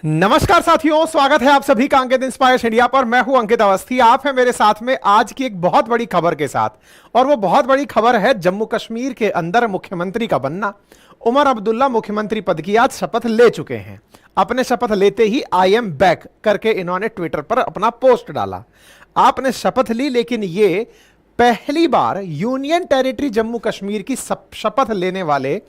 नमस्कार साथियों, स्वागत है आप सभी का अंकित इंस्पायर्स इंडिया पर। मैं हूं अंकित अवस्थी। आप हैं मेरे साथ में आज की एक बहुत बड़ी खबर के साथ, और वो बहुत बड़ी खबर है जम्मू कश्मीर के अंदर मुख्यमंत्री का बनना। उमर अब्दुल्ला मुख्यमंत्री पद की आज शपथ ले चुके हैं। अपने शपथ लेते ही आई एम बैक करके इन्होंने ट्विटर पर अपना पोस्ट डाला। आपने शपथ ली, लेकिन ये पहली बार यूनियन टेरिटरी जम्मू कश्मीर की शपथ लेने वाले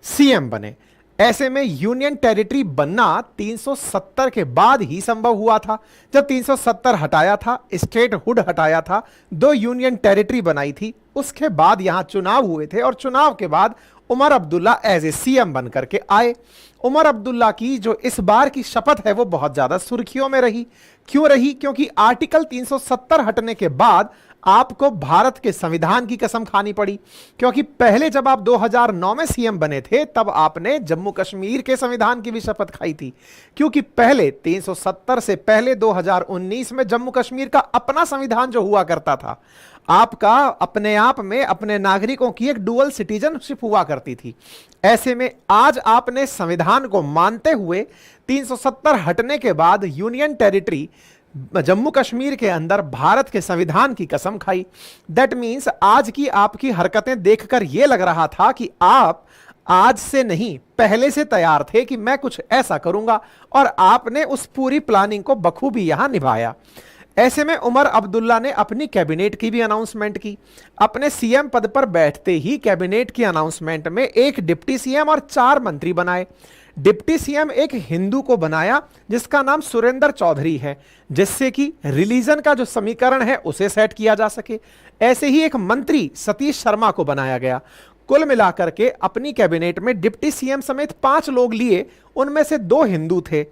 सीएम बने। ऐसे में यूनियन टेरिटरी बनना 370 के बाद ही संभव हुआ था। जब 370 हटाया था, स्टेट हुड हटाया था, 2 यूनियन टेरिटरी बनाई थी, उसके बाद यहां चुनाव हुए थे और चुनाव के बाद Omar Abdullah as a CM बन करके आए। उमर अब्दुल्ला की जो इस बार की शपथ है वो बहुत ज्यादा सुर्खियों में रही। क्यों रही? क्योंकि आर्टिकल 370 हटने के बाद आपको भारत के संविधान की कसम खानी पड़ी। क्योंकि पहले जब आप 2009 में सीएम बने थे तब आपने जम्मू कश्मीर के संविधान की भी शपथ खाई थी। क्योंकि पहले 370 से पहले 2019 में जम्मू कश्मीर का अपना संविधान जो हुआ करता था, आपका अपने आप में अपने नागरिकों की एक डुअल सिटीजनशिप हुआ करती थी। ऐसे में आज आपने संविधान को मानते हुए 370 हटने के बाद यूनियन टेरिटरी जम्मू कश्मीर के अंदर भारत के संविधान की कसम खाई। दैट मीन्स आज की आपकी हरकतें देखकर यह लग रहा था कि आप आज से नहीं पहले से तैयार थे कि मैं कुछ ऐसा करूंगा, और आपने उस पूरी प्लानिंग को बखूबी यहां निभाया। ऐसे में उमर अब्दुल्ला ने अपनी कैबिनेट की भी अनाउंसमेंट की। अपने सीएम पद पर बैठते ही कैबिनेट की अनाउंसमेंट में एक डिप्टी सीएम और 4 मंत्री बनाए। डिप्टी सीएम एक हिंदू को बनाया जिसका नाम सुरेंद्र चौधरी है, जिससे कि रिलीजन का जो समीकरण है उसे सेट किया जा सके। ऐसे ही एक मंत्री सतीश शर्मा को बनाया गया। कुल मिलाकर के अपनी कैबिनेट में डिप्टी सीएम समेत 5 लोग लिए, उनमें से 2 हिंदू थे।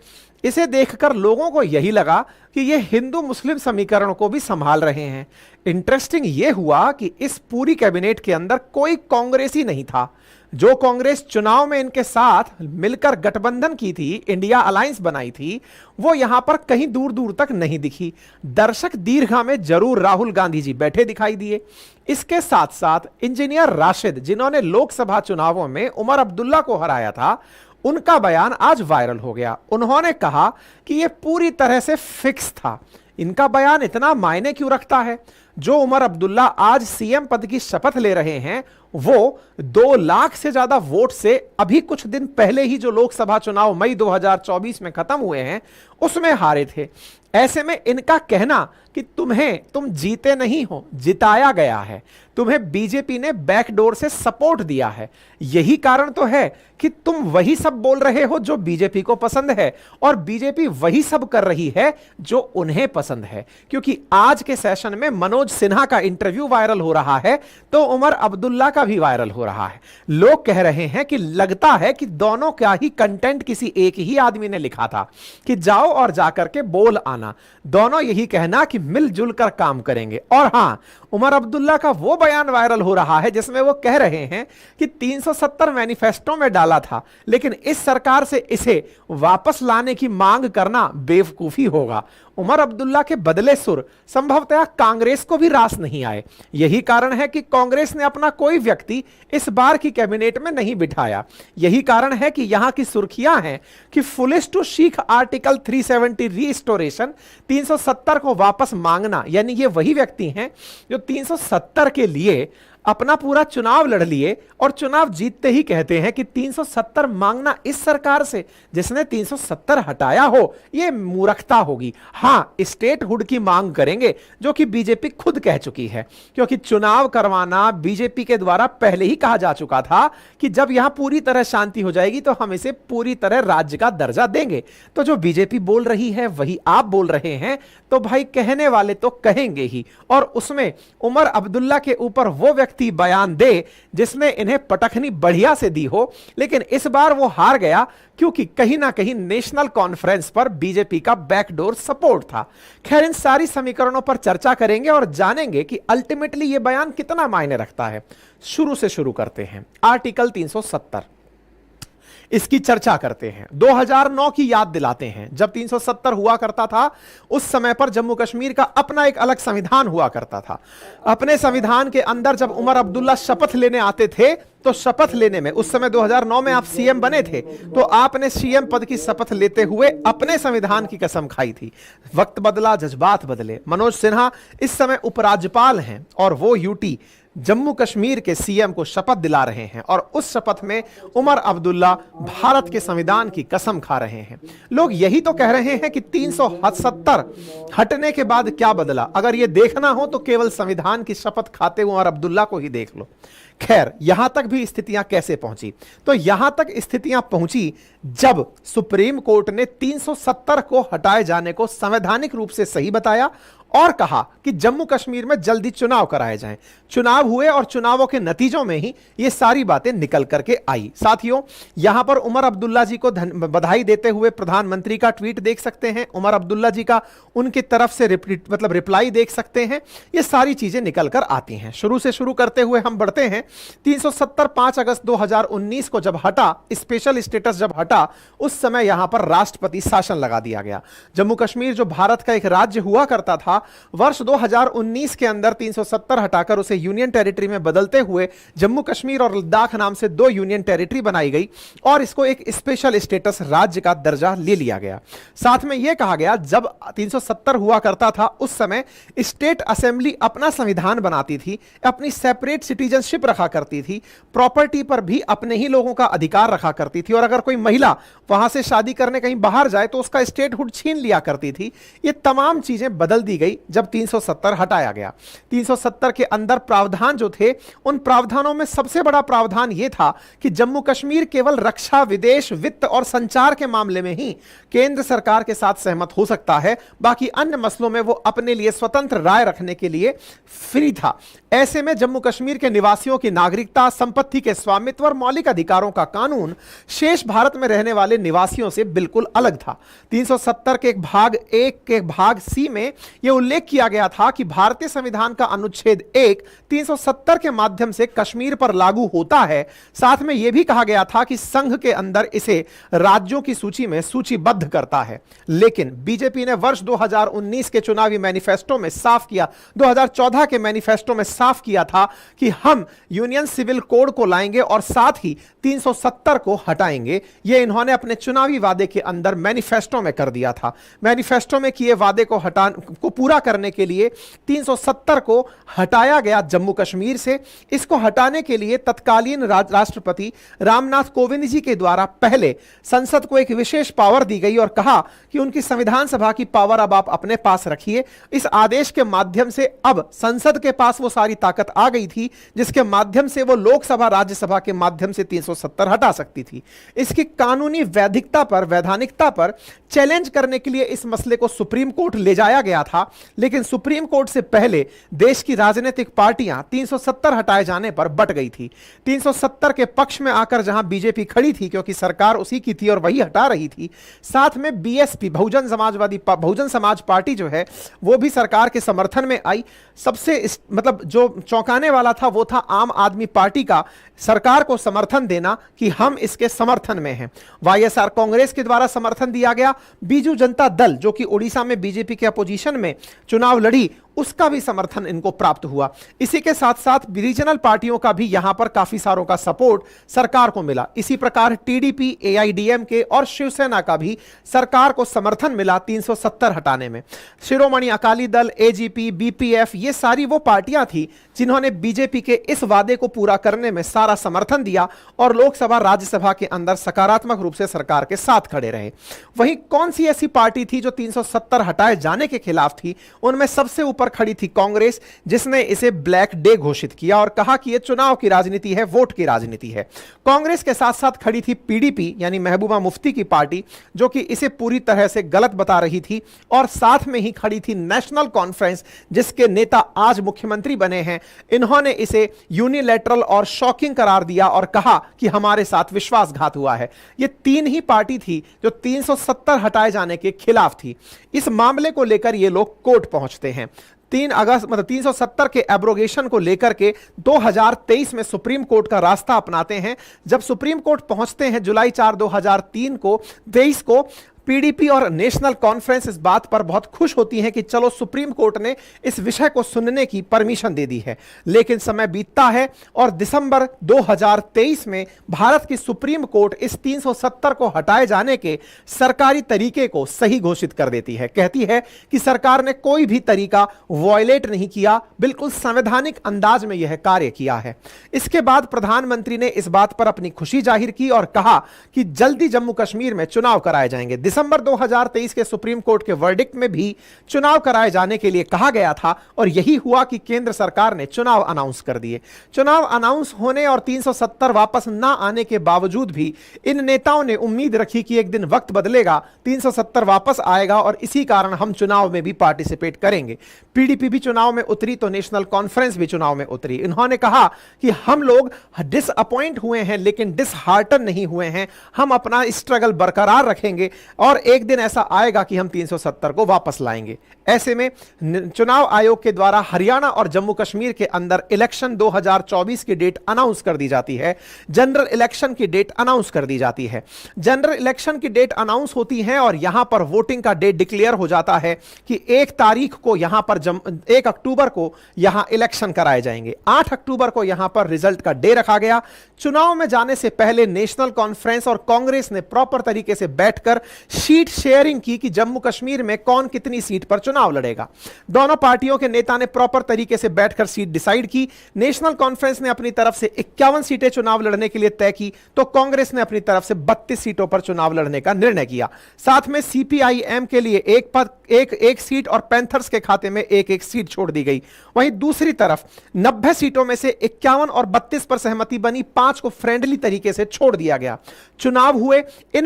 इसे देखकर लोगों को यही लगा कि ये हिंदू मुस्लिम समीकरण को भी संभाल रहे हैं। इंटरेस्टिंग ये हुआ कि इस पूरी कैबिनेट के अंदर कोई कांग्रेसी नहीं था। जो कांग्रेस चुनाव में इनके साथ मिलकर गठबंधन की थी, इंडिया अलायंस बनाई थी, वो यहां पर कहीं दूर दूर तक नहीं दिखी। दर्शक दीर्घा में जरूर राहुल गांधी जी बैठे दिखाई दिए। इसके साथ साथ इंजीनियर राशिद, जिन्होंने लोकसभा चुनावों में उमर अब्दुल्ला को हराया था, उनका बयान आज वायरल हो गया। उन्होंने कहा कि यह पूरी तरह से फिक्स था। इनका बयान इतना मायने क्यों रखता है? जो उमर अब्दुल्ला आज सीएम पद की शपथ ले रहे हैं वो 2 लाख से ज्यादा वोट से अभी कुछ दिन पहले ही जो लोकसभा चुनाव मई 2024 में खत्म हुए हैं उसमें हारे थे। ऐसे में इनका कहना कि तुम जीते नहीं हो, जिताया गया है, तुम्हें बीजेपी ने बैकडोर से सपोर्ट दिया है, यही कारण तो है कि तुम वही सब बोल रहे हो जो बीजेपी को पसंद है, और बीजेपी वही सब कर रही है जो उन्हें पसंद है। क्योंकि आज के सेशन में मनोज सिन्हा का इंटरव्यू वायरल हो रहा है तो उमर अब्दुल्ला का भी वायरल हो रहा है। लोग कह रहे हैं कि लगता है कि दोनों का ही कंटेंट किसी एक ही आदमी ने लिखा था कि जाओ और जाकर के बोल आना। दोनों यही कहना कि मिलजुल कर काम करेंगे। और हां, उमर अब्दुल्ला का वो बयान वायरल हो रहा है जिसमें वो कह रहे हैं कि 370 मैनिफेस्टो में डाला था, लेकिन इस सरकार से इसे वापस लाने की मांग करना बेवकूफी होगा। उमर अब्दुल्ला के बदले सुर संभवतः कांग्रेस को भी रास नहीं आए। यही कारण है कि कांग्रेस ने अपना कोई व्यक्ति इस बार की कैबिनेट में नहीं बिठाया। यही कारण है कि यहां की सुर्खियां हैं कि फुलिश टू शीख आर्टिकल 370 रीस्टोरेशन, 370 को वापस मांगना, यानी ये वही व्यक्ति हैं जो 370 के लिए अपना पूरा चुनाव लड़ लिए और चुनाव जीतते ही कहते हैं कि 370 मांगना इस सरकार से जिसने 370 हटाया हो यह मूर्खता होगी। हां, स्टेट हुड की मांग करेंगे जो कि बीजेपी खुद कह चुकी है, क्योंकि चुनाव करवाना बीजेपी के द्वारा पहले ही कहा जा चुका था कि जब यहां पूरी तरह शांति हो जाएगी तो हम इसे पूरी तरह राज्य का दर्जा देंगे। तो जो बीजेपी बोल रही है वही आप बोल रहे हैं, तो भाई कहने वाले तो कहेंगे ही। और उसमें उमर अब्दुल्ला के ऊपर वो व्यक्ति बयान दे जिसने इन्हें पटखनी बढ़िया से दी हो, लेकिन इस बार वो हार गया क्योंकि कहीं ना कहीं नेशनल कॉन्फ्रेंस पर बीजेपी का बैकडोर सपोर्ट था। खैर, इन सारी समीकरणों पर चर्चा करेंगे और जानेंगे कि अल्टीमेटली यह बयान कितना मायने रखता है। शुरू से शुरू करते हैं। आर्टिकल 370 इसकी चर्चा करते हैं। 2009 की याद दिलाते हैं, जब 370 हुआ करता था, उस समय पर जम्मू कश्मीर का अपना एक अलग संविधान हुआ करता था। अपने संविधान के अंदर जब उमर अब्दुल्ला शपथ लेने आते थे, तो शपथ लेने में, उस समय 2009 में आप सीएम बने थे, तो आपने सीएम पद की शपथ लेते हुए अपने संविधान की कसम खाई थी। वक्त बदला, जज्बात बदले। मनोज सिन्हा इस समय उपराज्यपाल हैं और वो यूटी जम्मू कश्मीर के सीएम को शपथ दिला रहे हैं, और उस शपथ में उमर अब्दुल्ला भारत के संविधान की कसम खा रहे हैं। लोग यही तो कह रहे हैं कि 370 हटने के बाद क्या बदला। अगर यह देखना हो तो केवल संविधान की शपथ खाते उमर अब्दुल्ला को ही देख लो। खैर, यहां तक भी स्थितियां कैसे पहुंची? तो यहां तक स्थितियां पहुंची जब सुप्रीम कोर्ट ने 370 को हटाए जाने को संवैधानिक रूप से सही बताया और कहा कि जम्मू कश्मीर में जल्दी चुनाव कराए जाएं। चुनाव हुए और चुनावों के नतीजों में ही ये सारी बातें निकल करके आई। साथियों, यहां पर उमर अब्दुल्ला जी को बधाई देते हुए प्रधानमंत्री का ट्वीट देख सकते हैं, उमर अब्दुल्ला जी का उनकी तरफ से रिप्लाई देख सकते हैं। ये सारी चीजें निकल कर आती हैं। शुरू से शुरू करते हुए हम बढ़ते हैं। 370 5 अगस्त 2019 को जब हटा, स्पेशल स्टेटस जब हटा, उस समय यहां पर राष्ट्रपति शासन लगा दिया गया। जम्मू कश्मीर जो भारत का एक राज्य हुआ करता था, वर्ष 2019 के अंदर 370 हटाकर उसे यूनियन टेरिटरी में बदलते हुए जम्मू कश्मीर और लद्दाख नाम से 2 यूनियन टेरिटरी बनाई गई और इसको एक स्पेशल स्टेटस राज्य का दर्जा ले लिया गया। साथ में यह कहा गया, जब 370 हुआ करता था उस समय स्टेट असेंबली अपना संविधान बनाती थी, अपनी सेपरेट सिटीजनशिप रखा करती थी, प्रॉपर्टी पर भी अपने ही लोगों का अधिकार रखा करती थी, और अगर कोई महिला वहां से शादी करने कहीं बाहर जाए तो उसका स्टेटहुड छीन लिया करती थी। ये तमाम चीजें बदल दी गई जब 370 हटाया गया। 370 के अंदर प्रावधान जो थे, उन प्रावधानों में सबसे बड़ा प्रावधान यह था कि जम्मू कश्मीर केवल रक्षा, विदेश, वित्त और संचार के मामले में ही केंद्र सरकार के साथ सहमत हो सकता है, बाकी अन्य मसलों में वो अपने लिए स्वतंत्र राय रखने के लिए फ्री था। ऐसे में जम्मू कश्मीर के निवासियों की नागरिकता, संपत्ति के स्वामित्व और मौलिक अधिकारों का कानून शेष भारत में रहने वाले निवासियों से बिल्कुल अलग था। 370 के एक भाग 1 के भाग सी में यह उल्लेख किया गया था कि भारतीय संविधान का अनुच्छेद 1 370 के माध्यम से कश्मीर पर लागू होता है। साथ में यह भी कहा गया था कि संघ के अंदर इसे राज्यों की सूची में सूचीबद्ध करता है। लेकिन बीजेपी ने वर्ष 2019 के चुनावी मैनिफेस्टो में साफ किया, 2014 के मैनिफेस्टो में साफ किया था कि हम यूनियन सिविल कोड को लाएंगे और साथ ही 370 को हटाएंगे। यह इन्होंने अपने चुनावी वादे के अंदर मैनिफेस्टो में कर दिया था। मैनिफेस्टो में किए वादे को पूरा करने के लिए 370 को हटाया गया जम्मू कश्मीर से। इसको हटाने के लिए तत्कालीन राष्ट्रपति रामनाथ कोविंद जी के द्वारा पहले संसद को एक विशेष पावर दी गई और कहा कि उनकी संविधान सभा की पावर अब आप अपने पास रखिए। इस आदेश के माध्यम से अब संसद के पास वो सारी ताकत आ गई थी जिसके माध्यम से वो लोकसभा, राज्यसभा के माध्यम से 370 हटा सकती थी। इसकी कानूनी वैधिकता पर, वैधानिकता पर चैलेंज करने के लिए इस मसले को सुप्रीम कोर्ट ले जाया गया था, लेकिन सुप्रीम कोर्ट से पहले देश की राजनीतिक पार्टियां 370 हटाए जाने पर बट गई थी। 370 के पक्ष में आकर जहां बीजेपी खड़ी थी, क्योंकि सरकार उसी की थी और वही हटा रही थी, साथ में बीएसपी, बहुजन समाज पार्टी जो है वो भी सरकार के समर्थन में आई। सबसे जो चौंकाने वाला था वो था आम आदमी पार्टी का सरकार को समर्थन देना कि हम इसके समर्थन में हैं। वाईएसआर कांग्रेस के द्वारा समर्थन दिया गया। बीजू जनता दल जो कि ओडिशा में बीजेपी के अपोजिशन में चुनाव लड़ी, उसका भी समर्थन इनको प्राप्त हुआ। इसी के साथ साथ रीजनल पार्टियों का भी यहां पर काफी सारों का सपोर्ट सरकार को मिला। इसी प्रकार टीडीपी, एआईडीएमके और शिवसेना का भी सरकार को समर्थन मिला 370 हटाने में। शिरोमणि अकाली दल, एजीपी, बीपीएफ, ये सारी वो पार्टियां थी जिन्होंने बीजेपी के इस वादे को पूरा करने में सारा समर्थन दिया और लोकसभा, राज्यसभा के अंदर सकारात्मक रूप से सरकार के साथ खड़े रहे। वहीं कौन सी ऐसी पार्टी थी जो 370 हटाए जाने के खिलाफ थी? उनमें सबसे ऊपर खड़ी थी कांग्रेस, जिसने इसे ब्लैक डे घोषित किया और कहा कि यह चुनाव की राजनीति है, वोट की राजनीति है। कांग्रेस के साथ साथ खड़ी थी पीडीपी यानी महबूबा मुफ्ती की पार्टी, जो कि इसे पूरी तरह से गलत बता रही थी, और साथ में ही खड़ी थी नेशनल कॉन्फ्रेंस, जिसके नेता आज मुख्यमंत्री बने हैं। इन्होंने इसे यूनिलैटरल और शॉकिंग करार दिया और कहा कि हमारे साथ विश्वासघात हुआ है। यह तीन ही पार्टी थी जो 370 हटाए जाने के खिलाफ थी। इस मामले को लेकर ये लोग कोर्ट पहुंचते हैं। 3 अगस्त मतलब 370 के एब्रोगेशन को लेकर के 2023 में सुप्रीम कोर्ट का रास्ता अपनाते हैं। जब सुप्रीम कोर्ट पहुंचते हैं जुलाई 4 2003 को 23 को, पीडीपी और नेशनल कॉन्फ्रेंस इस बात पर बहुत खुश होती हैं कि चलो सुप्रीम कोर्ट ने इस विषय को सुनने की परमिशन दे दी है। लेकिन समय बीतता है और दिसंबर 2023 में भारत की सुप्रीम कोर्ट इस 370 को हटाए जाने के सरकारी तरीके को सही घोषित कर देती है। कहती है कि सरकार ने कोई भी तरीका वॉयलेट नहीं किया, बिल्कुल संवैधानिक अंदाज में यह कार्य किया है। इसके बाद प्रधानमंत्री ने इस बात पर अपनी खुशी जाहिर की और कहा कि जल्दी जम्मू कश्मीर में चुनाव कराए जाएंगे। दिसंबर 2023 के सुप्रीम कोर्ट के वर्डिक्ट में भी चुनाव कराए जाने के लिए कहा गया था और यही हुआ कि केंद्र सरकार ने चुनाव अनाउंस कर दिए। चुनाव अनाउंस होने और 370 वापस ना आने के बावजूद भी इन नेताओं ने उम्मीद रखी कि एक दिन वक्त बदलेगा, 370 वापस आएगा और इसी कारण हम चुनाव में भी पार्टिसिपेट करेंगे। पीडीपी भी चुनाव में उतरी तो नेशनल कॉन्फ्रेंस भी चुनाव में उतरी। इन्होंने कहा कि हम लोग डिसअपॉइंट हुए हैं लेकिन डिसहार्टन नहीं हुए हैं, हम अपना स्ट्रगल बरकरार रखेंगे और एक दिन ऐसा आएगा कि हम 370 को वापस लाएंगे। ऐसे में चुनाव आयोग के द्वारा हरियाणा और जम्मू कश्मीर के अंदर इलेक्शन 2024 की डेट अनाउंस कर दी जाती है। जनरल इलेक्शन की डेट अनाउंस कर दी जाती है। जनरल इलेक्शन की डेट अनाउंस होती है और यहां पर वोटिंग का डेट डिक्लेयर हो जाता है कि 1 तारीख को यहां पर 1 अक्टूबर को यहां इलेक्शन कराए जाएंगे। 8 अक्टूबर को यहां पर रिजल्ट का डे रखा गया। चुनाव में जाने से पहले नेशनल कॉन्फ्रेंस और कांग्रेस ने प्रॉपर तरीके से बैठकर सीट शेयरिंग की कि जम्मू कश्मीर में कौन कितनी सीट पर चुनाव लड़ेगा। दोनों पार्टियों के नेता ने प्रॉपर तरीके से बैठकर सीट डिसाइड की। नेशनल कॉन्फ्रेंस ने अपनी तरफ से 51 सीटें चुनाव लड़ने के लिए तय की तो कांग्रेस ने अपनी तरफ से 32 सीटों पर चुनाव लड़ने का निर्णय किया। साथ में सीपीआईएम के लिए एक सीट और पैंथर्स के खाते में एक सीट छोड़ दी गई। वहीं दूसरी तरफ 90 सीटों में से 51 और 32 पर सहमति बनी, 5 को फ्रेंडली तरीके से छोड़ दिया गया। चुनाव हुए। इन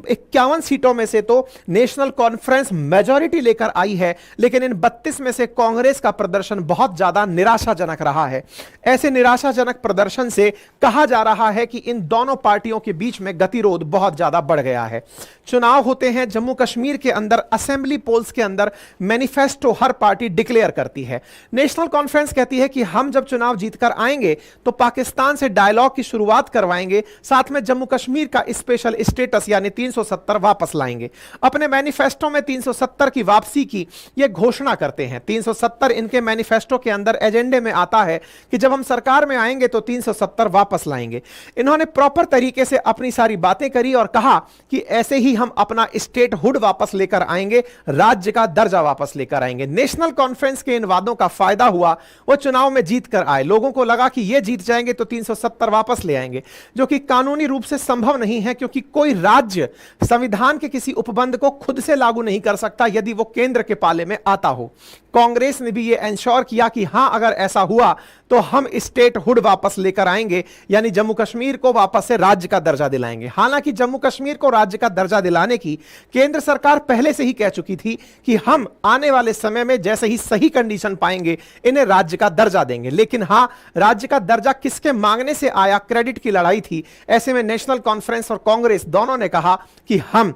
51 सीटों में से तो नेशनल कॉन्फ्रेंस मेजॉरिटी लेकर आई है, लेकिन इन 32 में से कांग्रेस का प्रदर्शन बहुत ज्यादा निराशाजनक रहा है। ऐसे निराशाजनक प्रदर्शन से कहा जा रहा है कि इन दोनों पार्टियों के बीच में गतिरोध बहुत ज्यादा बढ़ गया है। चुनाव होते हैं। जम्मू कश्मीर के अंदर असेंबली पोल्स के अंदर मैनिफेस्टो हर पार्टी डिक्लेयर करती है। नेशनल कॉन्फ्रेंस कहती है कि हम जब चुनाव जीतकर आएंगे तो पाकिस्तान से डायलॉग की शुरुआत करवाएंगे, साथ में जम्मू कश्मीर का स्पेशल स्टेटस यानी 370 वापस लाएंगे। अपने मैनिफेस्टो में 370 की वापसी की यह घोषणा करते हैं। 370 इनके मैनिफेस्टो के अंदर एजेंडे में आता है कि जब हम सरकार में आएंगे तो 370 वापस लाएंगे। इन्होंने प्रॉपर तरीके से अपनी सारी बातें करी और कहा कि ऐसे ही हम अपना स्टेट हुड वापस लेकर आएंगे, राज्य का दर्जा वापस लेकर आएंगे। नेशनल कॉन्फ्रेंस के इन वादों का फायदा हुआ, वो चुनाव में जीत कर आए। लोगों को लगा कि ये जीत जाएंगे तो 370 वापस ले आएंगे, जो कि कानूनी रूप से संभव नहीं है, क्योंकि कोई राज्य संविधान के किसी उपबंध को खुद से लागू नहीं कर सकता यदि वो केंद्र के पाले में आता हो। कांग्रेस ने भी ये इंश्योर किया कि हां, अगर ऐसा हुआ तो हम स्टेट हुड वापस लेकर आएंगे, यानी जम्मू कश्मीर को वापस से राज्य का दर्जा दिलाएंगे। हालांकि जम्मू कश्मीर को राज्य का दर्जा दिलाने की केंद्र सरकार पहले से ही कह चुकी थी कि हम आने वाले समय में जैसे ही सही कंडीशन पाएंगे इन्हें राज्य का दर्जा देंगे। लेकिन हां, राज्य का दर्जा किसके मांगने से आया, क्रेडिट की लड़ाई थी। ऐसे में नेशनल कॉन्फ्रेंस और कांग्रेस दोनों ने कहा कि हम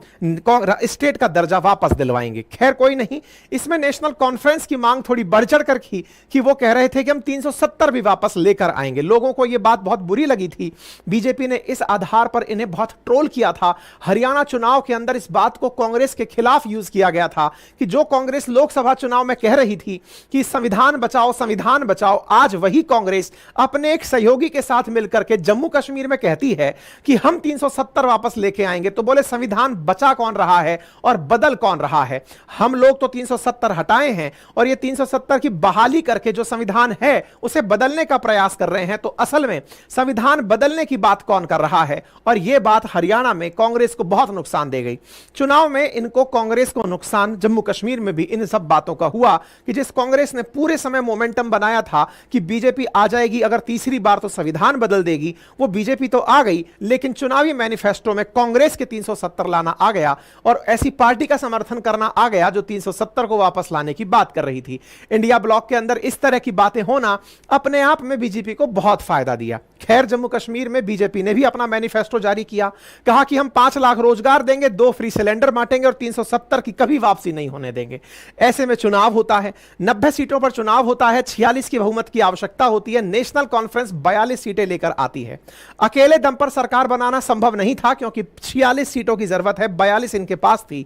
स्टेट का दर्जा वापस दिलवाएंगे। खैर कोई नहीं, इसमें नेशनल कॉन्फ्रेंस की मांग थोड़ी बढ़ चढ़ कर की कि वो कह रहे थे कि हम 370 भी वापस लेकर आएंगे। लोगों को यह बात बहुत बुरी लगी थी। बीजेपी ने इस आधार पर इन्हें बहुत ट्रोल किया था। हरियाणा चुनाव के अंदर इस बात को कांग्रेस के खिलाफ यूज किया गया था कि जो कांग्रेस लोकसभा चुनाव में कह रही थी कि संविधान बचाओ संविधान बचाओ, आज वही कांग्रेस अपने एक सहयोगी के साथ मिलकर के जम्मू कश्मीर में कहती है कि हम 370 वापस लेके आएंगे। तो बोले संविधान बचा कौन रहा है और बदल कौन रहा है? हम लोग तो 370 हटाए हैं और ये 370 की बहाली करके जो संविधान है उसे बदलने का प्रयास कर रहे हैं। तो असल में संविधान बदलने की बात कौन कर रहा है? और यह बात हरियाणा में कांग्रेस को बहुत नुकसान दे गई। चुनाव में इनको, कांग्रेस को नुकसान जम्मू कश्मीर में भी इन सब बातों का हुआ कि जिस कांग्रेस ने पूरे समय मोमेंटम बनाया था कि बीजेपी आ जाएगी, अगर तीसरी बार तो संविधान बदल देगी, वो बीजेपी तो आ गई, लेकिन चुनावी मैनिफेस्टो में कांग्रेस के 370 लाना गया और ऐसी पार्टी का समर्थन करना आ गया जो 370 को वापस लाने की बात कर रही थी। इंडिया ब्लॉक के अंदर इस तरह की बातें होना अपने आप में बीजेपी को बहुत फायदा दिया। खैर, जम्मू कश्मीर में बीजेपी ने भी अपना मैनिफेस्टो जारी किया, कहा कि हम 5 लाख रोजगार देंगे, 2 फ्री सिलेंडर बांटेंगे और 370 की कभी वापसी नहीं होने देंगे। ऐसे में चुनाव होता है, 90 सीटों पर चुनाव होता है, 46 की बहुमत की आवश्यकता होती है। नेशनल कॉन्फ्रेंस 42 सीटें लेकर आती है। अकेले दम पर सरकार बनाना संभव नहीं था क्योंकि 46 सीटों की जरूरत है, 42 इनके पास थी।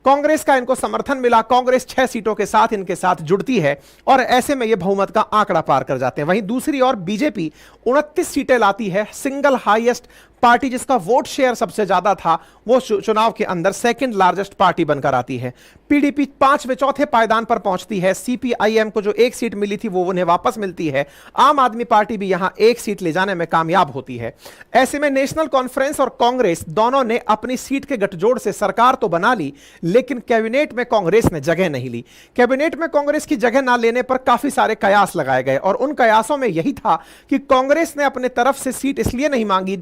कांग्रेस का इनको समर्थन मिला, कांग्रेस 6 सीटों के साथ इनके साथ जुड़ती है और ऐसे में यह बहुमत का आंकड़ा पार कर जाते हैं। वहीं दूसरी ओर बीजेपी 29 सीटें लाती है, सिंगल हाईएस्ट पार्टी जिसका वोट शेयर सबसे ज्यादा था, वो चुनाव के अंदर सेकंड लार्जेस्ट पार्टी बनकर आती है। पीडीपी 5वें चौथे पायदान पर पहुंचती है। सीपीआईएम को जो 1 सीट मिली थी वो उन्हें वापस मिलती है। आम आदमी पार्टी भी यहां 1 सीट ले जाने में कामयाब होती है। ऐसे में नेशनल कॉन्फ्रेंस और कांग्रेस दोनों ने अपनी सीट के गठजोड़ से सरकार तो बना ली, लेकिन कैबिनेट में कांग्रेस ने जगह नहीं ली। कैबिनेट में कांग्रेस की जगह ना लेने पर काफी सारे कयास लगाए गए और उन कयासों में यही था कि कांग्रेस ने अपने तरफ से सीट इसलिए नहीं मांगी,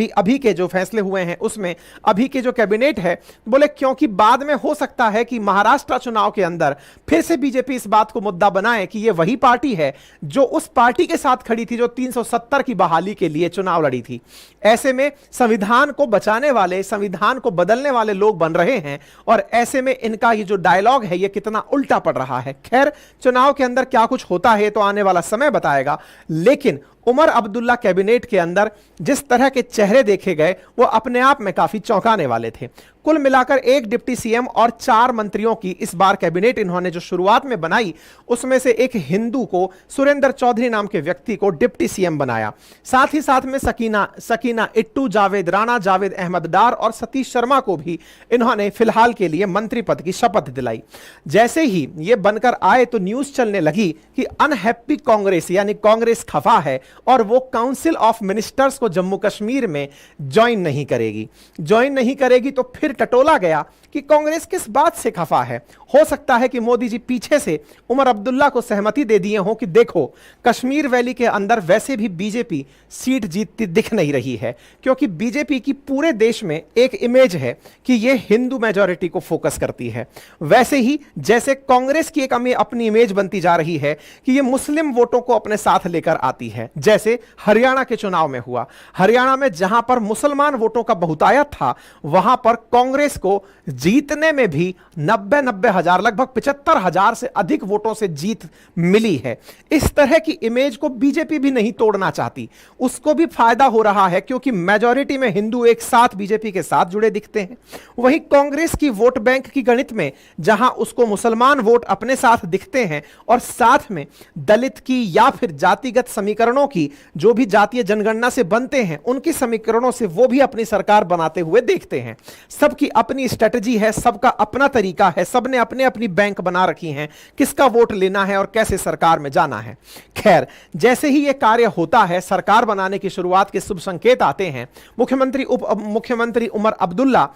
अभी के जो फैसले हुए हैं उसमें अभी के जो कैबिनेट है, बोले क्योंकि बाद में हो सकता है कि महाराष्ट्र चुनाव के अंदर फिर से बीजेपी इस बात को मुद्दा बनाए कि यह वही पार्टी है जो उस पार्टी के साथ खड़ी थी जो 370 की बहाली के लिए चुनाव लड़ी थी। ऐसे में संविधान को बचाने वाले, संविधान को बदलने वाले लोग बन रहे हैं और ऐसे में इनका ये जो डायलॉग है ये कितना उल्टा पड़ रहा है। खैर, चुनाव के अंदर क्या कुछ होता है तो आने वाला समय बताएगा, लेकिन उमर अब्दुल्ला कैबिनेट के अंदर जिस तरह के चेहरे देखे गए वो अपने आप में काफी चौंकाने वाले थे। कुल मिलाकर 1 डिप्टी सीएम और 4 मंत्रियों की इस बार कैबिनेट इन्होंने जो शुरुआत में बनाई, उसमें से एक हिंदू को, सुरेंद्र चौधरी नाम के व्यक्ति को डिप्टी सीएम बनाया। साथ ही साथ में सकीना इट्टू, जावेद राणा, जावेद अहमद डार और सतीश शर्मा को भी इन्होंने फिलहाल के लिए मंत्री पद की शपथ दिलाई। जैसे ही ये बनकर आए तो न्यूज चलने लगी कि अनहैप्पी कांग्रेस यानी कांग्रेस खफा है और वो काउंसिल ऑफ मिनिस्टर्स को जम्मू कश्मीर में ज्वाइन नहीं करेगी। तो फिर टटोला गया कि कांग्रेस किस बात से खफा है। हो सकता है कि मोदी जी पीछे से उमर अब्दुल्ला को सहमति दे दिए हो कि देखो, कश्मीर वैली के अंदर वैसे भी बीजेपी सीट जीतती दिख नहीं रही है, क्योंकि बीजेपी की पूरे देश में एक इमेज है कि यह हिंदू मेजॉरिटी को फोकस करती है। वैसे ही जैसे कांग्रेस की एक अपनी इमेज बनती जा रही है कि यह मुस्लिम वोटों को अपने साथ लेकर आती है, जैसे हरियाणा के चुनाव में हुआ। हरियाणा में जहां पर मुसलमान वोटों का बहुतायत था, वहां पर कांग्रेस को जीतने में भी 90 हजार, लगभग 75 हजार से अधिक वोटों से जीत मिली है। इस तरह की इमेज को बीजेपी भी नहीं तोड़ना चाहती। उसको भी फायदा हो रहा है क्योंकि मेजॉरिटी में हिंदू एक साथ बीजेपी के साथ जुड़े दिखते हैं। वहीं कांग्रेस की वोट बैंक की गणित में जहां उसको मुसलमान वोट अपने साथ दिखते हैं और साथ में दलित की या फिर जातिगत समीकरणों की, जो भी जातीय जनगणना से बनते हैं उनकी समीकरणों से वो भी अपनी सरकार बनाते हुए देखते हैं। सबकी अपनी स्ट्रेटजी है, सबका अपना तरीका है, सबने अपने अपनी बैंक बना रखी हैं, किसका वोट लेना है और कैसे सरकार में जाना है। खैर, जैसे ही यह कार्य होता है, सरकार बनाने की शुरुआत के शुभ संकेत आते हैं। मुख्यमंत्री उप मुख्यमंत्री उमर अब्दुल्ला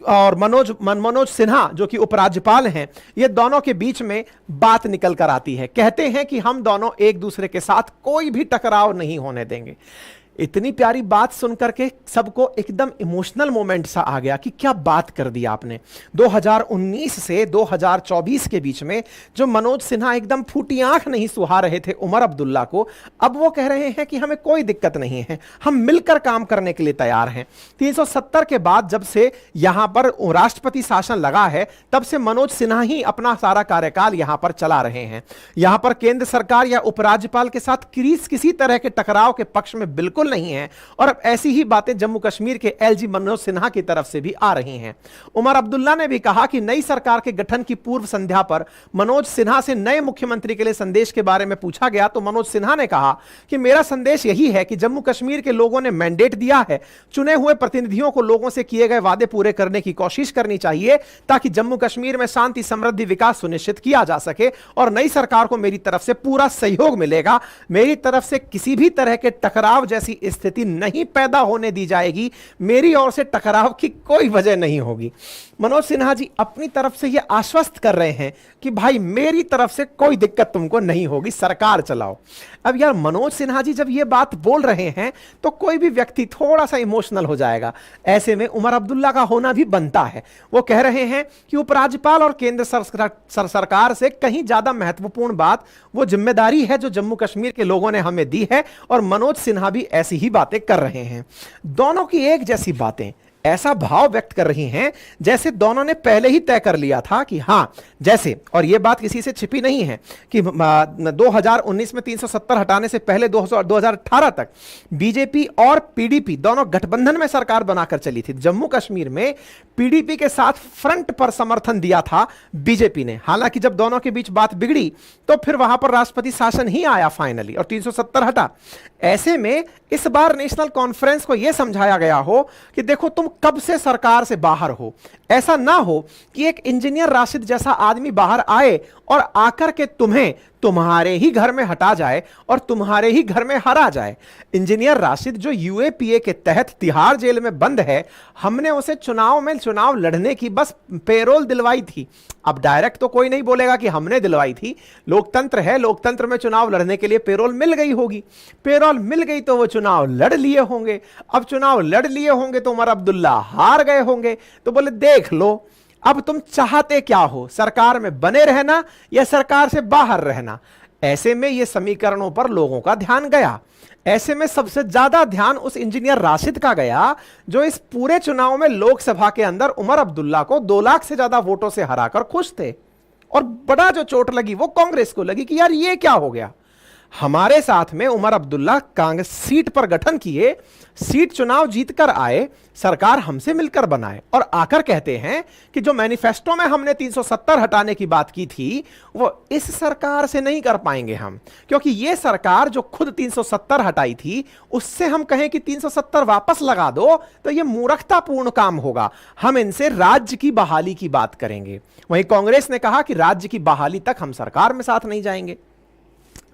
और मनोज सिन्हा जो कि उपराज्यपाल हैं, ये दोनों के बीच में बात निकल कर आती है। कहते हैं कि हम दोनों एक दूसरे के साथ कोई भी टकराव नहीं होने देंगे। इतनी प्यारी बात सुनकर के सबको एकदम इमोशनल मोमेंट सा आ गया कि क्या बात कर दी आपने। 2019 से 2024 के बीच में जो मनोज सिन्हा एकदम फूटी आंख नहीं सुहा रहे थे उमर अब्दुल्ला को, अब वो कह रहे हैं कि हमें कोई दिक्कत नहीं है, हम मिलकर काम करने के लिए तैयार हैं। 370 के बाद जब से यहां पर राष्ट्रपति शासन लगा है, तब से मनोज सिन्हा ही अपना सारा कार्यकाल यहां पर चला रहे हैं। यहां पर केंद्र सरकार या उपराज्यपाल के साथ किसी तरह के टकराव के पक्ष में बिल्कुल नहीं है और अब ऐसी ही बातें जम्मू कश्मीर के एलजी मनोज सिन्हा की तरफ से भी आ रही हैं। उमर अब्दुल्ला ने भी कहा कि नई सरकार के गठन की पूर्व संध्या पर मनोज सिन्हा से नए मुख्यमंत्री के लिए संदेश के बारे में पूछा गया तो मनोज सिन्हा ने कहा कि मेरा संदेश यही है कि जम्मू कश्मीर के लोगों ने मैंडेट दिया है, चुने हुए प्रतिनिधियों को लोगों से किए गए वादे पूरे करने की कोशिश करनी चाहिए ताकि जम्मू कश्मीर में शांति, समृद्धि, विकास सुनिश्चित किया जा सके और नई सरकार को मेरी तरफ से पूरा सहयोग मिलेगा। मेरी तरफ से किसी भी तरह के टकराव जैसी की स्थिति नहीं पैदा होने दी जाएगी, मेरी ओर से टकराव की कोई वजह नहीं होगी। मनोज सिन्हा जी अपनी तरफ से यह आश्वस्त कर रहे हैं कि भाई मेरी तरफ से कोई दिक्कत तुमको नहीं होगी, सरकार चलाओ। अब यार मनोज सिन्हा जी जब ये बात बोल रहे हैं तो कोई भी व्यक्ति थोड़ा सा इमोशनल हो जाएगा। ऐसे में उमर अब्दुल्ला का होना भी बनता है। वो कह रहे हैं कि उपराज्यपाल और केंद्र सरकार से कहीं ज्यादा महत्वपूर्ण बात वो जिम्मेदारी है जो जम्मू कश्मीर के लोगों ने हमें दी है, और मनोज सिन्हा भी ऐसी ही बातें कर रहे हैं। दोनों की एक जैसी बातें, ऐसा भाव व्यक्त कर रही हैं जैसे दोनों ने पहले ही तय कर लिया था कि हां, जैसे, और यह बात किसी से छिपी नहीं है कि 2019 में 370 हटाने से पहले 2018 तक बीजेपी और पीडीपी दोनों गठबंधन में सरकार बनाकर चली थी। जम्मू कश्मीर में पीडीपी के साथ फ्रंट पर समर्थन दिया था बीजेपी ने। हालांकि जब दोनों के बीच बात बिगड़ी तो फिर वहां पर राष्ट्रपति शासन ही आया फाइनली और 370 हटा। ऐसे में इस बार नेशनल कॉन्फ्रेंस को यह समझाया गया हो कि देखो तुम कब से सरकार से बाहर हो, ऐसा ना हो कि एक इंजीनियर राशिद जैसा आदमी बाहर आए और आकर के तुम्हें तुम्हारे ही घर में हटा जाए और तुम्हारे ही घर में हरा जाए। इंजीनियर राशिद जो यूएपीए के तहत तिहाड़ जेल में बंद है, हमने उसे चुनाव लड़ने की बस पेरोल दिलवाई थी। अब डायरेक्ट तो कोई नहीं बोलेगा कि हमने दिलवाई थी, लोकतंत्र है, लोकतंत्र में चुनाव लड़ने के लिए पेरोल मिल गई होगी। पेरोल मिल गई तो वो चुनाव लड़ लिए होंगे। अब चुनाव लड़ लिए होंगे तो उमर अब्दुल्ला हार गए होंगे, तो बोले देख लो अब तुम चाहते क्या हो, सरकार में बने रहना या सरकार से बाहर रहना। ऐसे में ये समीकरणों पर लोगों का ध्यान गया। ऐसे में सबसे ज्यादा ध्यान उस इंजीनियर राशिद का गया जो इस पूरे चुनाव में लोकसभा के अंदर उमर अब्दुल्ला को 2 लाख से ज्यादा वोटों से हराकर खुश थे। और बड़ा जो चोट लगी वो कांग्रेस को लगी कि यार ये क्या हो गया, हमारे साथ में उमर अब्दुल्ला कांग्रेस सीट पर गठन किए, सीट चुनाव जीतकर आए, सरकार हमसे मिलकर बनाए, और आकर कहते हैं कि जो मैनिफेस्टो में हमने 370 हटाने की बात की थी वो इस सरकार से नहीं कर पाएंगे हम, क्योंकि ये सरकार जो खुद 370 हटाई थी उससे हम कहें कि 370 वापस लगा दो तो ये मूर्खतापूर्ण काम होगा, हम इनसे राज्य की बहाली की बात करेंगे। वहीं कांग्रेस ने कहा कि राज्य की बहाली तक हम सरकार में साथ नहीं जाएंगे।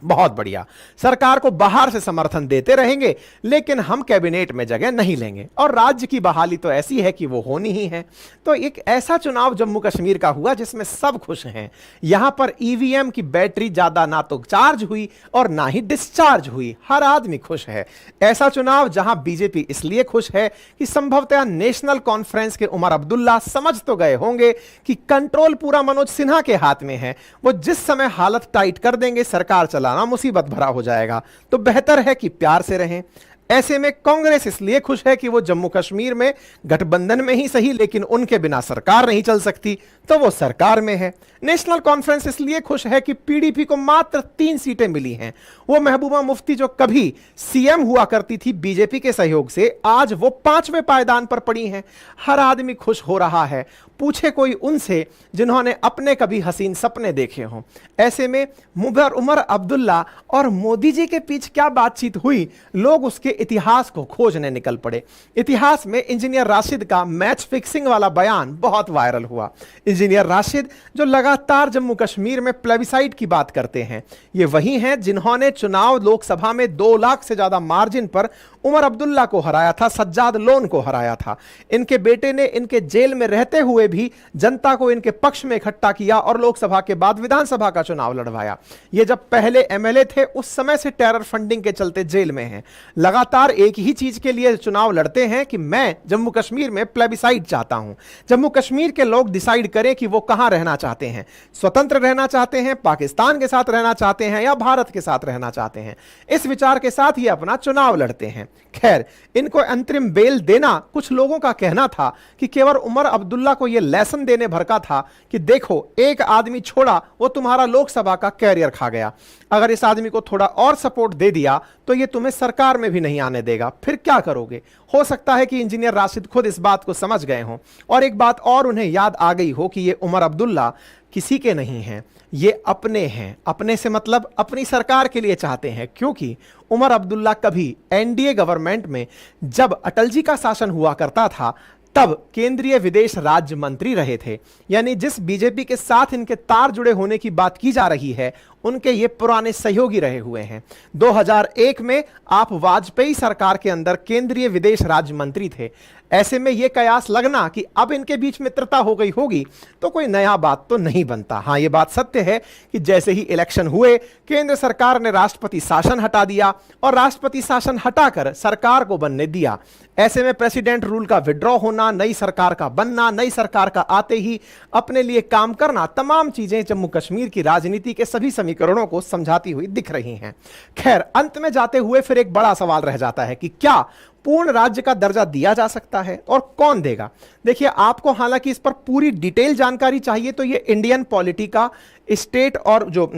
बहुत बढ़िया, सरकार को बाहर से समर्थन देते रहेंगे लेकिन हम कैबिनेट में जगह नहीं लेंगे, और राज्य की बहाली तो ऐसी है कि वो होनी ही है। तो एक ऐसा चुनाव जम्मू कश्मीर का हुआ जिसमें सब खुश हैं। यहां पर ईवीएम की बैटरी ज्यादा ना तो चार्ज हुई और ना ही डिस्चार्ज हुई, हर आदमी खुश है। ऐसा चुनाव जहां बीजेपी इसलिए खुश है कि संभवतः नेशनल कॉन्फ्रेंस के उमर अब्दुल्ला समझ तो गए होंगे कि कंट्रोल पूरा मनोज सिन्हा के हाथ में है, वो जिस समय हालत टाइट कर देंगे सरकार चला मुसीबत भरा हो जाएगा, तो बेहतर है कि प्यार से रहें। ऐसे में कांग्रेस इसलिए खुश है कि वो जम्मू कश्मीर में गठबंधन में ही सही लेकिन उनके बिना सरकार नहीं चल सकती, तो वो सरकार में है। नेशनल कॉन्फ्रेंस इसलिए खुश है कि पीडीपी को मात्र 3 सीटें मिली हैं। वो महबूबा मुफ्ती जो कभी सीएम हुआ करती थी बीजेपी के सहयोग से, आज वो 5वें पायदान पर पड़ी हैं। हर आदमी खुश हो रहा है, पूछे कोई उनसे जिन्होंने अपने कभी हसीन सपने देखे हों। ऐसे में उमर अब्दुल्ला और मोदी जी के बीच क्या बातचीत हुई, लोग उसके इतिहास को खोजने निकल पड़े। इतिहास में इंजीनियर राशिद का मैच फिक्सिंग वाला बयान बहुत वायरल हुआ। इंजीनियर राशिद जो लगातार जम्मू कश्मीर में प्लेबिसाइट की बात करते हैं, ये वही हैं जिन्होंने चुनाव लोकसभा में 2 लाख से ज्यादा मार्जिन पर उमर अब्दुल्ला को हराया था, सज्जाद लोन को हराया था। इनके बेटे ने इनके जेल में रहते हुए भी जनता को इनके पक्ष में इकट्ठा किया और लोकसभा के बाद विधानसभा का चुनाव लड़वाया। ये जब पहले एमएलए थे उस समय से टेरर फंडिंग के चलते जेल में हैं। लगातार एक ही चीज के लिए चुनाव लड़ते हैं कि मैं जम्मू कश्मीर में प्लेबिसाइट चाहता हूं, जम्मू कश्मीर के लोग डिसाइड करें कि वो कहां रहना चाहते हैं, स्वतंत्र रहना चाहते हैं, पाकिस्तान के साथ रहना चाहते हैं या भारत के साथ रहना चाहते हैं। इस विचार के साथ ये अपना चुनाव लड़ते हैं। खैर, इनको अंतरिम बेल देना कुछ लोगों का कहना था कि केवल उमर अब्दुल्ला को यह लेसन देने भर का था कि देखो एक आदमी छोड़ा वो तुम्हारा लोकसभा का कैरियर खा गया, अगर इस आदमी को थोड़ा और सपोर्ट दे दिया तो ये तुम्हें सरकार में भी नहीं आने देगा, फिर क्या करोगे। हो सकता है कि इंजीनियर राशिद खुद इस बात को समझ गए हों और एक बात और उन्हें याद आ गई हो कि ये उमर अब्दुल्ला किसी के नहीं हैं, ये अपने हैं। अपने से मतलब अपनी सरकार के लिए चाहते हैं, क्योंकि उमर अब्दुल्ला कभी एनडीए गवर्नमेंट में जब अटल जी का शासन हुआ करता था तब केंद्रीय विदेश राज्य मंत्री रहे थे। यानी जिस बीजेपी के साथ इनके तार जुड़े होने की बात की जा रही है, उनके ये पुराने सहयोगी रहे हुए हैं। 2001 में आप वाजपेयी सरकार के अंदर केंद्रीय विदेश राज्य मंत्री थे। ऐसे में यह कयास लगना कि अब इनके बीच मित्रता हो गई होगी तो कोई नया बात तो नहीं बनता। हां, यह बात सत्य है कि जैसे ही इलेक्शन हुए, केंद्र सरकार ने राष्ट्रपति शासन हटा दिया और राष्ट्रपति शासन हटाकर सरकार को बनने दिया। ऐसे में प्रेसिडेंट रूल का विड्रॉ होना, नई सरकार का बनना, नई सरकार का आते ही अपने लिए काम करना, तमाम चीजें जम्मू कश्मीर की राजनीति के सभी समीकरणों को समझाती हुई दिख रही हैं। खैर, अंत में जाते हुए फिर एक बड़ा सवाल रह जाता है कि क्या पूर्ण राज्य का दर्जा दिया जा सकता है और कौन देगा। देखिए, आपको हालांकि इस पर पूरी डिटेल जानकारी चाहिए तो ये इंडियन पॉलिटी का स्टेट और जो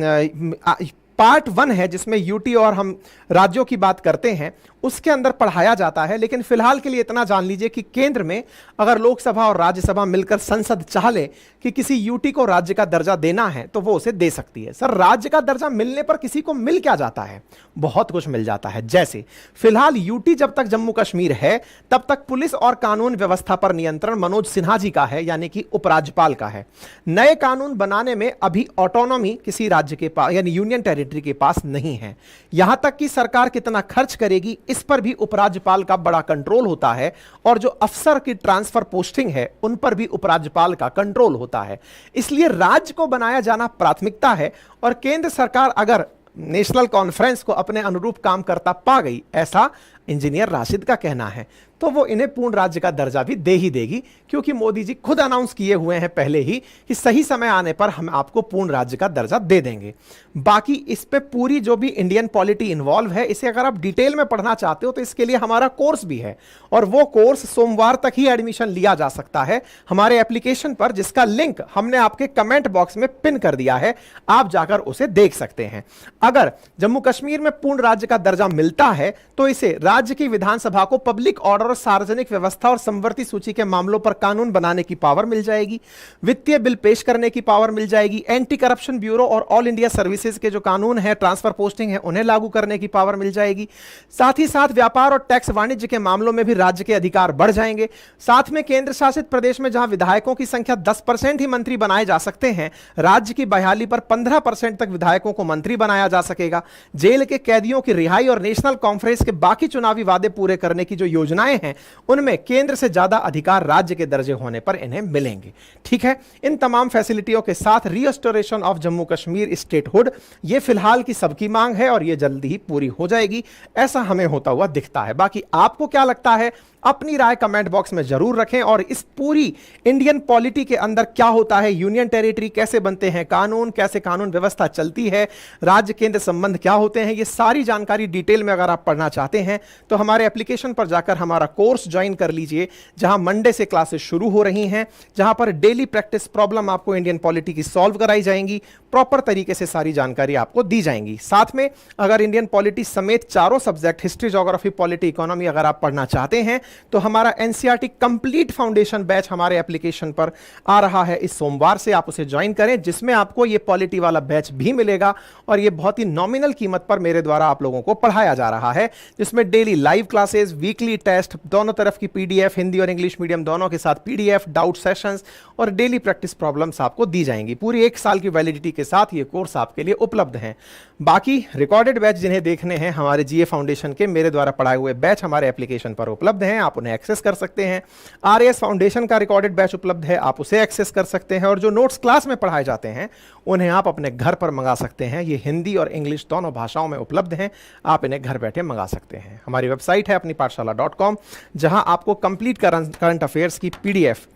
पार्ट 1 है जिसमें यूटी और हम राज्यों की बात करते हैं, उसके अंदर पढ़ाया जाता है। लेकिन फिलहाल के लिए इतना जान लीजिए कि केंद्र में अगर लोकसभा और राज्यसभा मिलकर संसद चाह ले कि किसी यूटी को राज्य का दर्जा देना है तो वो उसे दे सकती है। सर, राज्य का दर्जा मिलने पर किसी को मिल क्या जाता है? बहुत कुछ मिल जाता है। जैसे फिलहाल यूटी जब तक जम्मू कश्मीर है तब तक पुलिस और कानून व्यवस्था पर नियंत्रण मनोज सिन्हा जी का है, यानी कि उपराज्यपाल का है। नए कानून बनाने में अभी ऑटोनॉमी किसी राज्य के पास यानी यूनियन टेरिटरी के पास नहीं है। यहां तक कि सरकार कितना खर्च करेगी इस पर भी उपराज्यपाल का बड़ा कंट्रोल होता है और जो अफसर की ट्रांसफर पोस्टिंग है उन पर भी उपराज्यपाल का कंट्रोल होता है। इसलिए राज्य को बनाया जाना प्राथमिकता है और केंद्र सरकार अगर नेशनल कॉन्फ्रेंस को अपने अनुरूप काम करता पा गई, ऐसा इंजीनियर राशिद का कहना है, तो वो इन्हें पूर्ण राज्य का दर्जा भी दे ही देगी, क्योंकि मोदी जी खुद अनाउंस किए हुए हैं पहले ही कि सही समय आने पर हम आपको पूर्ण राज्य का दर्जा दे देंगे। बाकी इस पे पूरी जो भी इंडियन पॉलिटी इन्वॉल्व है, इसे अगर आप डिटेल में पढ़ना चाहते हो तो इसके लिए हमारा कोर्स भी है और वो कोर्स सोमवार तक ही एडमिशन लिया जा सकता है हमारे एप्लीकेशन पर, जिसका लिंक हमने आपके कमेंट बॉक्स में पिन कर दिया है। आप जाकर उसे देख सकते हैं। अगर जम्मू कश्मीर में पूर्ण राज्य का दर्जा मिलता है तो इसे राज्य की विधानसभा को पब्लिक ऑर्डर और सार्वजनिक व्यवस्था और समवर्ती सूची के मामलों पर कानून बनाने की पावर मिल जाएगी, वित्तीय बिल पेश करने की पावर मिल जाएगी, एंटी करप्शन ब्यूरो और ऑल इंडिया सर्विसेज के जो कानून है, ट्रांसफर पोस्टिंग है, उन्हें लागू करने की पावर मिल जाएगी। साथ ही साथ व्यापार और टैक्स वाणिज्य के मामलों में भी राज्य के अधिकार बढ़ जाएंगे। साथ में केंद्र शासित प्रदेश में जहां विधायकों की संख्या 10% ही मंत्री बनाए जा सकते हैं, राज्य की बहाली पर 15% तक विधायकों को मंत्री बनाया जा सकेगा। जेल के कैदियों की रिहाई और नेशनल कॉन्फ्रेंस के बाकी चुनावी वादे पूरे करने की जो योजनाएं हैं, उनमें केंद्र से ज्यादा अधिकार राज्य के दर्जे होने पर इन्हें मिलेंगे। ठीक है, इन तमाम फैसिलिटियों के साथ restoration of Jammu Kashmir statehood, यह फिलहाल की सबकी मांग है और यह जल्दी ही पूरी हो जाएगी, ऐसा हमें होता हुआ दिखता है। बाकी आपको क्या लगता है, अपनी राय कमेंट बॉक्स में जरूर रखें। और इस पूरी इंडियन पॉलिटी के अंदर क्या होता है, यूनियन टेरिटरी कैसे बनते हैं, कानून कैसे, कानून व्यवस्था चलती है, राज्य केंद्र संबंध क्या होते हैं, ये सारी जानकारी डिटेल में अगर आप पढ़ना चाहते हैं तो हमारे एप्लीकेशन पर जाकर हमारा कोर्स ज्वाइन कर लीजिए, जहां मंडे से क्लासेस शुरू हो रही हैं, जहां पर डेली प्रैक्टिस प्रॉब्लम आपको इंडियन पॉलिटी की सॉल्व कराई जाएंगी, प्रॉपर तरीके से सारी जानकारी आपको दी जाएंगी। साथ में अगर इंडियन पॉलिटी समेत चारों subject history, geography, polity, economy अगर आप पढ़ना चाहते हैं तो हमारा एनसीईआरटी कंप्लीट फाउंडेशन बैच हमारे एप्लीकेशन पर आ रहा है इस सोमवार से, आप उसे ज्वाइन करें, जिसमें आपको ये पॉलिटी वाला बैच भी मिलेगा और ये बहुत ही नॉमिनल कीमत पर मेरे द्वारा आप लोगों को पढ़ाया जा रहा है, जिसमें daily live classes, weekly test, दोनों तरफ की पीडीएफ, हिंदी और इंग्लिश मीडियम दोनों के साथ पीडीएफ, डाउट सेशंस और डेली प्रैक्टिस प्रॉब्लम्स आपको दी जाएंगी। पूरी 1 साल की वैलिडिटी के साथ ये कोर्स आपके लिए उपलब्ध है। बाकी रिकॉर्डेड बैच जिन्हें देखने हैं, हमारे जीए फाउंडेशन के मेरे द्वारा पढ़ाए हुए बैच हमारे एप्लीकेशन पर उपलब्ध हैं, आप उन्हें एक्सेस कर सकते हैं। आरएएस फाउंडेशन का रिकॉर्डेड बैच उपलब्ध है, आप उसे एक्सेस कर सकते हैं। और जो नोट्स क्लास में पढ़ाए जाते हैं उन्हें आप अपने घर पर मंगा सकते हैं। ये हिंदी और इंग्लिश दोनों भाषाओं में उपलब्ध हैं, आप इन्हें घर बैठे मंगा सकते हैं। हमारी वेबसाइट है अपनीपाठशाला.com, जहां आपको कंप्लीट करंट अफेयर्स की पीडीएफ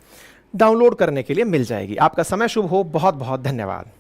डाउनलोड करने के लिए मिल जाएगी। आपका समय शुभ हो, बहुत बहुत धन्यवाद।